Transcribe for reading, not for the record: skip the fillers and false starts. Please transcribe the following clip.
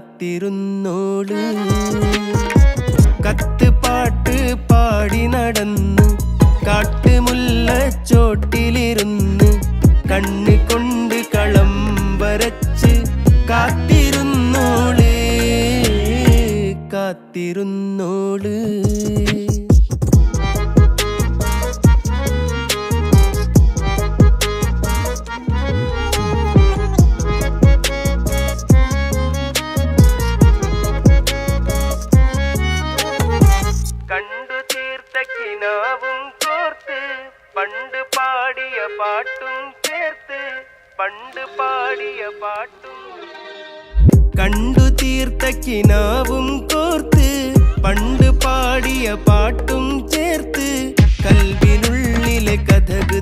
കാത്തിരുന്നോള്. കത്ത് പാട്ട് പാടി നടന്ന് കാട്ടുമുല്ലച്ചോട്ടിലിരുന്ന് കണ്ണ് കൊണ്ട് കളം വരച്ച് കാത്തിരുന്നോള് കാത്തിരുന്നോള്. കണ്ടു തീർത്ത കിനാവും കോർത്ത് പണ്ട് പാടിയ പാട്ടും ചേർത്ത് പണ്ട് പാടിയ പാട്ടും. കണ്ടു തീർത്ത കിനാവും കോർത്ത് പണ്ട് പാടിയ പാട്ടും ചേർത്ത് കൽവിനുള്ളിലെ കഥക്